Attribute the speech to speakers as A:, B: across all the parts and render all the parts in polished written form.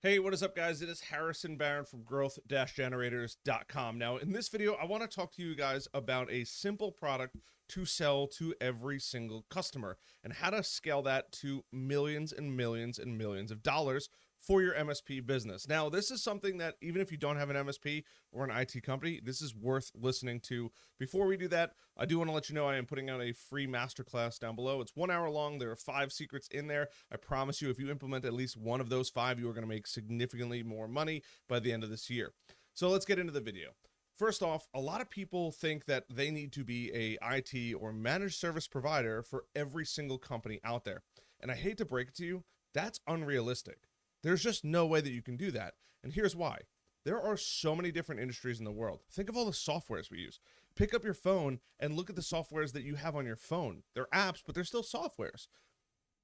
A: Hey, what is up, guys? It is Harrison Barron from growth-generators.com. Now, in this video, I want to talk to you guys about a simple product to sell to every single customer and how to scale that to millions and millions and millions of dollars for your MSP business. Now, this is something that even if you don't have an MSP or an IT company, this is worth listening to. Before we do that, I do want to let you know I am putting out a free masterclass down below. It's 1 hour long. There are 5 secrets in there. I promise you, if you implement at least one of those 5, you are going to make significantly more money by the end of this year. So let's get into the video. First off, a lot of people think that they need to be a IT or managed service provider for every single company out there. And I hate to break it to you, that's unrealistic. There's just no way that you can do that. And here's why. There are so many different industries in the world. Think of all the softwares we use. Pick up your phone and look at the softwares that you have on your phone. They're apps, but they're still softwares.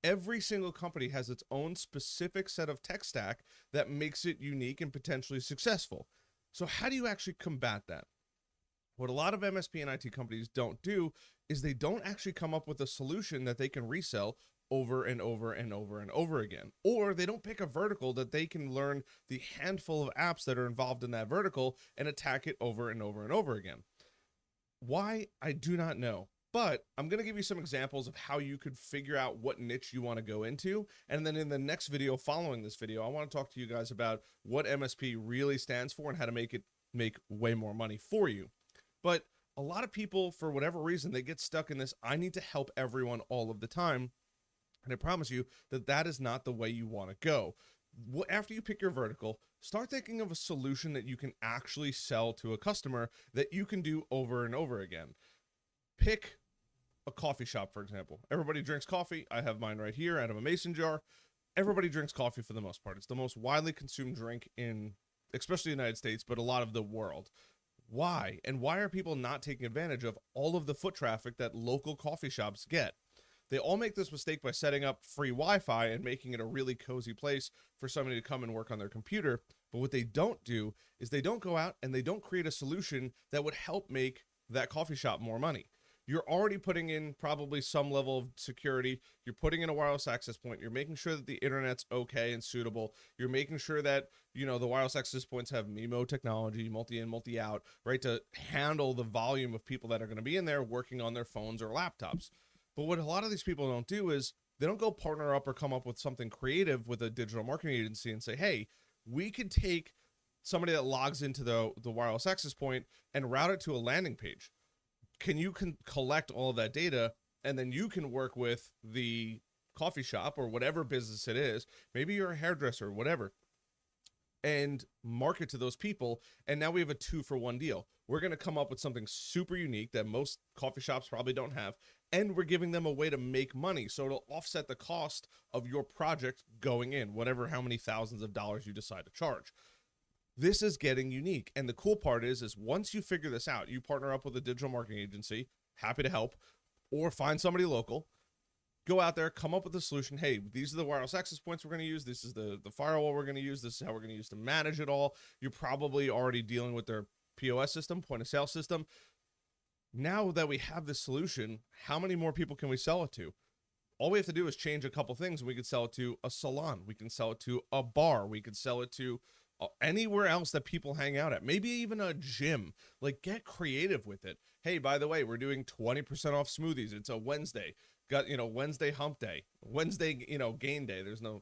A: Every single company has its own specific set of tech stack that makes it unique and potentially successful. So how do you actually combat that? What a lot of MSP and IT companies don't do is they don't actually come up with a solution that they can resell over and over and over and over again. Or they don't pick a vertical that they can learn the handful of apps that are involved in that vertical and attack it over and over and over again. Why? I do not know. But I'm going to give you some examples of how you could figure out what niche you want to go into. And then in the next video following this video, I want to talk to you guys about what MSP really stands for and how to make it make way more money for you. But a lot of people, for whatever reason, they get stuck in this, I need to help everyone all of the time. And I promise you that that is not the way you want to go. After you pick your vertical, start thinking of a solution that you can actually sell to a customer that you can do over and over again. Pick a coffee shop, for example. Everybody drinks coffee. I have mine right here out of a mason jar. Everybody drinks coffee for the most part. It's the most widely consumed drink in, especially the United States, but a lot of the world. Why? And why are people not taking advantage of all of the foot traffic that local coffee shops get? They all make this mistake by setting up free Wi-Fi and making it a really cozy place for somebody to come and work on their computer. But what they don't do is they don't go out and they don't create a solution that would help make that coffee shop more money. You're already putting in probably some level of security. You're putting in a wireless access point. You're making sure that the internet's okay and suitable. You're making sure that, the wireless access points have MIMO technology, multi-in, multi-out, right, to handle the volume of people that are going to be in there working on their phones or laptops. But what a lot of these people don't do is they don't go partner up or come up with something creative with a digital marketing agency and say, hey, we could take somebody that logs into the wireless access point and route it to a landing page. Can collect all of that data, and then you can work with the coffee shop or whatever business it is. Maybe you're a hairdresser, whatever, and market to those people. And now we have a 2-for-1 deal. We're going to come up with something super unique that most coffee shops probably don't have, and we're giving them a way to make money. So it'll offset the cost of your project going in, how many thousands of dollars you decide to charge. This is getting unique. And the cool part is once you figure this out, you partner up with a digital marketing agency, happy to help, or find somebody local, go out there, come up with a solution. Hey, these are the wireless access points we're going to use. This is the firewall we're going to use. This is how we're going to use to manage it all. You're probably already dealing with their POS system, point of sale system. Now that we have this solution, how many more people can we sell it to? All we have to do is change a couple things. We could sell it to a salon. We can sell it to a bar. We could sell it to anywhere else that people hang out at, maybe even a gym. Like, get creative with it. Hey, by the way, we're doing 20% off smoothies. It's a Wednesday. Got, Wednesday hump day, Wednesday, gain day. There's no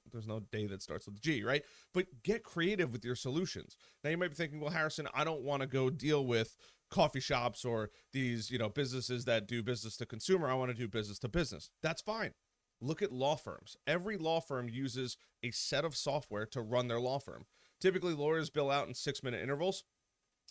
A: day that starts with G, right? But get creative with your solutions. Now you might be thinking, well, Harrison, I don't want to go deal with coffee shops or these, businesses that do business to consumer. I want to do business to business. That's fine. Look at law firms. Every law firm uses a set of software to run their law firm. Typically, lawyers bill out in 6-minute intervals.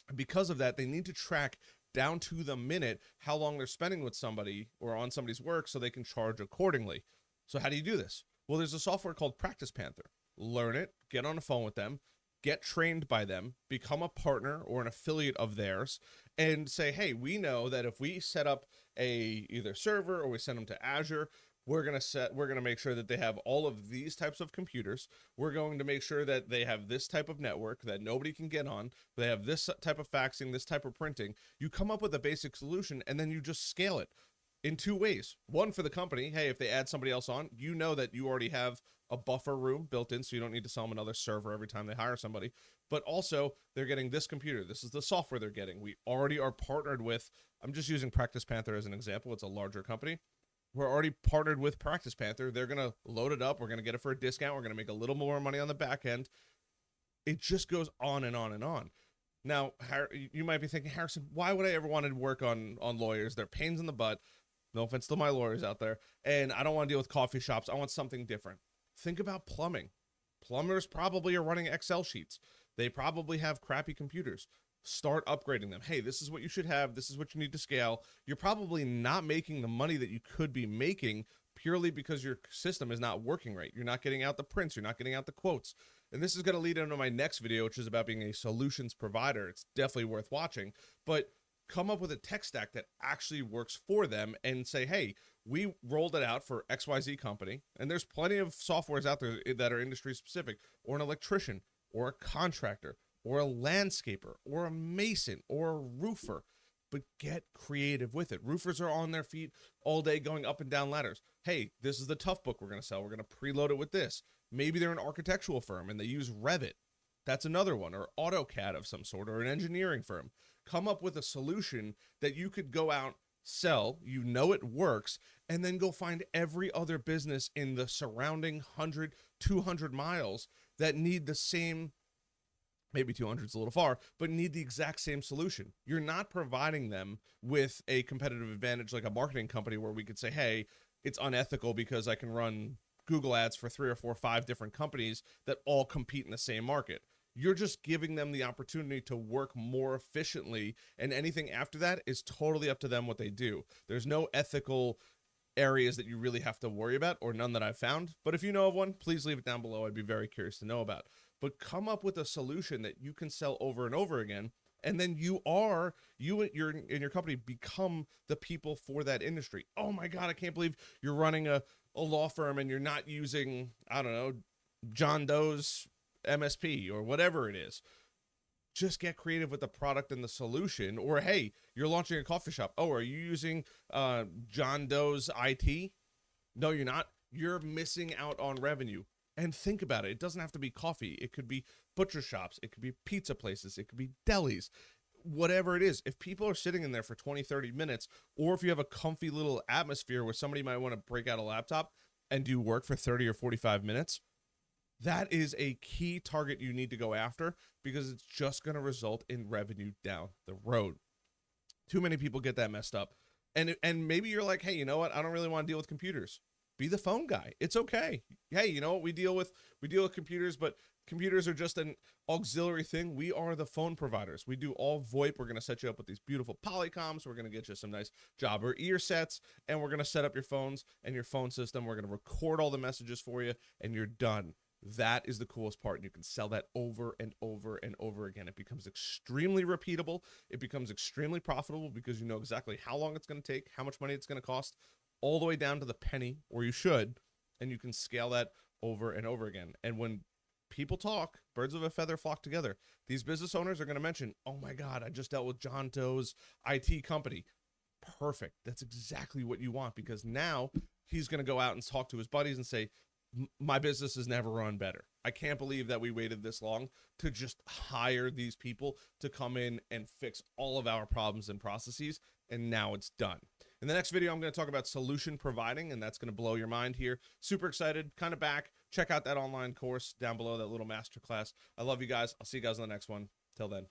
A: And because of that, they need to track down to the minute how long they're spending with somebody or on somebody's work so they can charge accordingly. So how do you do this? Well, there's a software called Practice Panther. Learn it, get on the phone with them, get trained by them, become a partner or an affiliate of theirs, and say, hey, we know that if we set up a either server or we send them to Azure, we're going to make sure that they have all of these types of computers. We're going to make sure that they have this type of network that nobody can get on. They have this type of faxing, this type of printing. You come up with a basic solution and then you just scale it in 2 ways. One, for the company. Hey, if they add somebody else on, you know that you already have a buffer room built in so you don't need to sell them another server every time they hire somebody. But also, they're getting this computer. This is the software they're getting. We already are partnered with, I'm just using Practice Panther as an example. It's a larger company. We're already partnered with Practice Panther. They're going to load it up. We're going to get it for a discount. We're going to make a little more money on the back end. It just goes on and on and on. Now, you might be thinking, Harrison, why would I ever want to work on lawyers? They're pains in the butt. No offense to my lawyers out there. And I don't want to deal with coffee shops. I want something different. Think about plumbing. Plumbers probably are running Excel sheets. They probably have crappy computers. Start upgrading them. Hey, this is what you should have. This is what you need to scale. You're probably not making the money that you could be making purely because your system is not working right. You're not getting out the prints. You're not getting out the quotes. And this is going to lead into my next video, which is about being a solutions provider. It's definitely worth watching. But come up with a tech stack that actually works for them and say, hey, we rolled it out for XYZ company. And there's plenty of softwares out there that are industry specific, or an electrician, or a contractor, or a landscaper, or a mason, or a roofer. But get creative with it. Roofers are on their feet all day going up and down ladders. Hey, this is the tough book we're going to sell. We're going to preload it with this. Maybe they're an architectural firm and they use Revit. That's another one, or AutoCAD of some sort, or an engineering firm. Come up with a solution that you could go out, sell, you know it works, and then go find every other business in the surrounding 100, 200 miles that need the same, maybe 200 is a little far, but need the exact same solution. You're not providing them with a competitive advantage like a marketing company where we could say, hey, it's unethical because I can run Google ads for 3 or 4 or 5 different companies that all compete in the same market. You're just giving them the opportunity to work more efficiently, and anything after that is totally up to them what they do. There's no ethical areas that you really have to worry about, or none that I've found. But if you know of one, please leave it down below. I'd be very curious to know about. But come up with a solution that you can sell over and over again, and then you and your company become the people for that industry. Oh my God, I can't believe you're running a law firm and you're not using, I don't know, John Doe's MSP or whatever it is. Just get creative with the product and the solution. Or, hey, you're launching a coffee shop. Oh, are you using John Doe's IT? No, you're not. You're missing out on revenue. And think about it. It doesn't have to be coffee. It could be butcher shops. It could be pizza places. It could be delis. Whatever it is. If people are sitting in there for 20, 30 minutes, or if you have a comfy little atmosphere where somebody might want to break out a laptop and do work for 30 or 45 minutes, that is a key target you need to go after, because it's just going to result in revenue down the road. Too many people get that messed up. And maybe you're like, hey, you know what? I don't really want to deal with computers. Be the phone guy. It's okay. Hey, you know what? We deal with computers, but computers are just an auxiliary thing. We are the phone providers. We do all VoIP. We're going to set you up with these beautiful Polycoms. We're going to get you some nice Jabra ear sets, and we're going to set up your phones and your phone system. We're going to record all the messages for you, and you're done. That is the coolest part. And you can sell that over and over and over again. It becomes extremely repeatable. It becomes extremely profitable because you know exactly how long it's going to take, how much money it's going to cost, all the way down to the penny, or you should, and you can scale that over and over again. And when people talk, birds of a feather flock together. These business owners are going to mention, oh my God, I just dealt with John Doe's IT company. Perfect. That's exactly what you want, because now he's going to go out and talk to his buddies and say, my business has never run better. I can't believe that we waited this long to just hire these people to come in and fix all of our problems and processes, and now it's done. In the next video, I'm going to talk about solution providing, and that's going to blow your mind here. Super excited, kind of back. Check out that online course down below, that little masterclass. I love you guys. I'll see you guys on the next one. Till then.